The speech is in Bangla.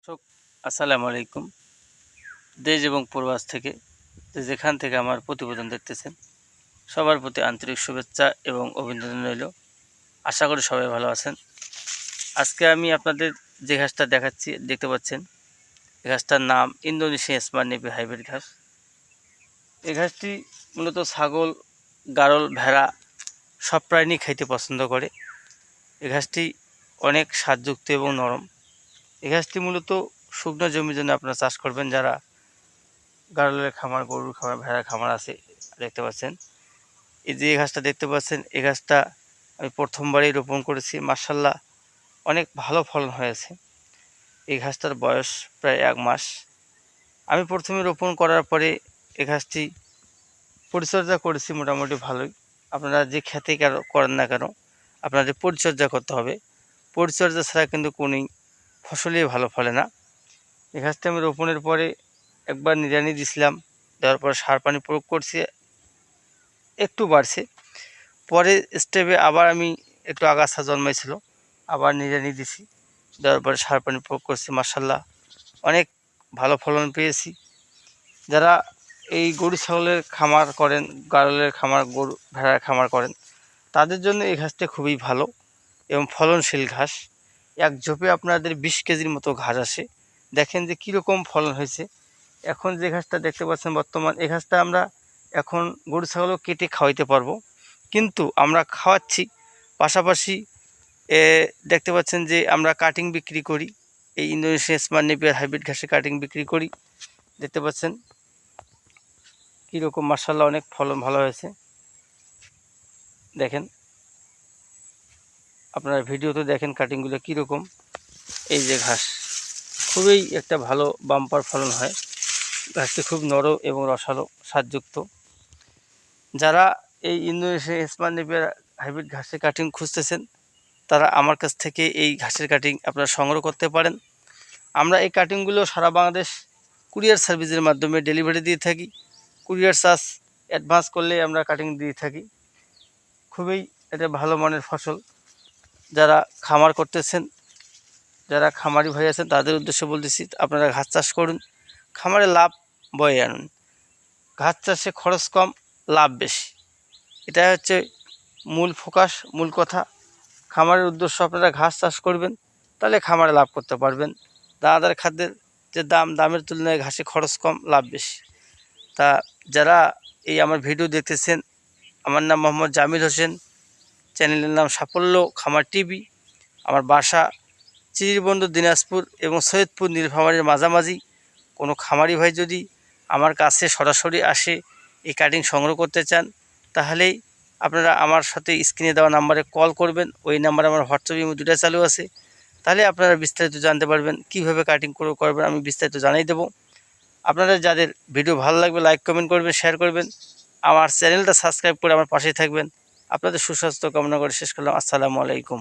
দর্শক, আসসালামু আলাইকুম। দেশ এবং প্রবাস থেকে যেখান থেকে আমার প্রতিবেদন দেখতেছেন, সবার প্রতি আন্তরিক শুভেচ্ছা এবং অভিনন্দন রইল। আশা করি সবাই ভালো আছেন। আজকে আমি আপনাদের যে ঘাসটা দেখাচ্ছি দেখতে পাচ্ছেন, এই ঘাসটার নাম ইন্দোনেশিয়া স্মার্ট নেপি হাইব্রিড ঘাস। এই ঘাসটি মূলত ছাগল, গাড়ল, ভেড়া সব প্রাণী খাইতে পছন্দ করে। এই ঘাসটি অনেক স্বাদযুক্ত এবং নরম। এই ঘাসটি মূলত শুকনো জমির জন্য আপনারা চাষ করবেন, যারা গাড়লের খামার, গরুর খামার, ভেড়ার খামার আছে। দেখতে পাচ্ছেন এই যে এই ঘাসটা দেখতে পাচ্ছেন, এই ঘাসটা আমি প্রথমবারই রোপণ করেছি। মাশাআল্লাহ, অনেক ভালো ফলন হয়েছে। এই ঘাসটার বয়স প্রায় 1 মাস। আমি প্রথমে রোপণ করার পরে এই ঘাসটি পরিচর্যা করেছি মোটামুটি ভালোই। আপনারা যে খেতে করেন না কেন, আপনাদের পরিচর্যা করতে হবে। পরিচর্যা ছাড়া কিন্তু কোনোই ফসলই ভালো ফলে না। এই ঘাসটি আমি রোপণের পরে একবার নিড়ানি দিছিলাম, দেওয়ার পর সার পানি প্রয়োগ করছি, একটু বাড়ছে। পরের স্টেপে আবার আমি একটু আগাছা জন্মাইছিল, আবার নিড়ানি দিছি, দেওয়ার পরে সার পানি প্রয়োগ করছি। মাশাআল্লাহ, অনেক ভালো ফলন পেয়েছি। যারা এই গরু ছাগলের খামার করেন, গাড়লের খামার, গরু ভেড়ার খামার করেন, তাদের জন্য এই ঘাসটা খুবই ভালো এবং ফলনশীল ঘাস। এক ঝোপে আপনাদের 20 কেজির মতো ঘাস আসে। দেখেন যে কীরকম ফলন হয়েছে। এখন যে ঘাসটা দেখতে পাচ্ছেন বর্তমান, এই ঘাসটা আমরা এখন গরু ছাগলও কেটে খাওয়াইতে পারবো, কিন্তু আমরা খাওয়াচ্ছি পাশাপাশি দেখতে পাচ্ছেন যে আমরা কাটিং বিক্রি করি। এই ইন্দোনেশিয়া স্মার্ট নেপিয়ার হাইব্রিড ঘাসে কাটিং বিক্রি করি। দেখতে পাচ্ছেন কীরকম, মাশাআল্লাহ, অনেক ফলন ভালো হয়েছে। দেখেন, আপনারা ভিডিওতে দেখেন কাটিংগুলো কীরকম। এই যে ঘাস, খুবই একটা ভালো বাম্পার ফলন হয়। ঘাসটি খুব নরম এবং রসালো, স্বাদযুক্ত। যারা এই ইন্দোনেশিয়া স্মার্ট নেপিয়ার হাইব্রিড ঘাসের কাটিং খুঁজতেছেন, তারা আমার কাছ থেকে এই ঘাসের কাটিং আপনারা সংগ্রহ করতে পারেন। আমরা এই কাটিংগুলো সারা বাংলাদেশ কুরিয়ার সার্ভিসের মাধ্যমে ডেলিভারি দিয়ে থাকি। কুরিয়ার চার্জ অ্যাডভান্স করলে আমরা কাটিং দিয়ে থাকি। খুবই এটা ভালো মানের ফসল। যারা খামার করতেছেন, যারা খামারি ভাই আছেন, তাদের উদ্দেশ্যে বলতেছি, আপনারা ঘাস চাষ করুন, খামারে লাভ বয়ে আনুন। ঘাস চাষে খরচ কম, লাভ বেশি, এটাই হচ্ছে মূল ফোকাস, মূল কথা। খামারের উদ্দেশ্য আপনারা ঘাস চাষ করবেন, তাহলে খামারে লাভ করতে পারবেন। দানাদার খাদ্যের যে দামের তুলনায় ঘাসে খরচ কম, লাভ বেশি। তা যারা এই আমার ভিডিও দেখতেছেন, আমার নাম মোহাম্মদ জামিল হোসেন, চ্যানেলের নাম সাফল্য খামার টিভি। আমার বাসা চিরিরবন্দর, দিনাজপুর এবং সৈয়দপুর, নীলফামারীর মাঝামাঝি। কোনো খামারি ভাই যদি আমার কাছে সরাসরি আসে এই কাটিং সংগ্রহ করতে চান, তাহলেই আপনারা আমার সাথে স্ক্রিনে দেওয়া নাম্বারে কল করবেন। ওই নাম্বারে আমার হোয়াটসঅ্যাপ ইমো দুটো চালু আছে। তাহলে আপনারা বিস্তারিত জানতে পারবেন, কীভাবে কাটিং করবেন আমি বিস্তারিত জানিয়ে দেবো। আপনাদের যাদের ভিডিও ভালো লাগবে, লাইক কমেন্ট করবেন, শেয়ার করবেন। আমার চ্যানেলটা সাবস্ক্রাইব করে আমার পাশেই থাকবেন। আপনাদের সুস্বাস্থ্য কামনা করে শেষ করলাম। আসসালামু আলাইকুম।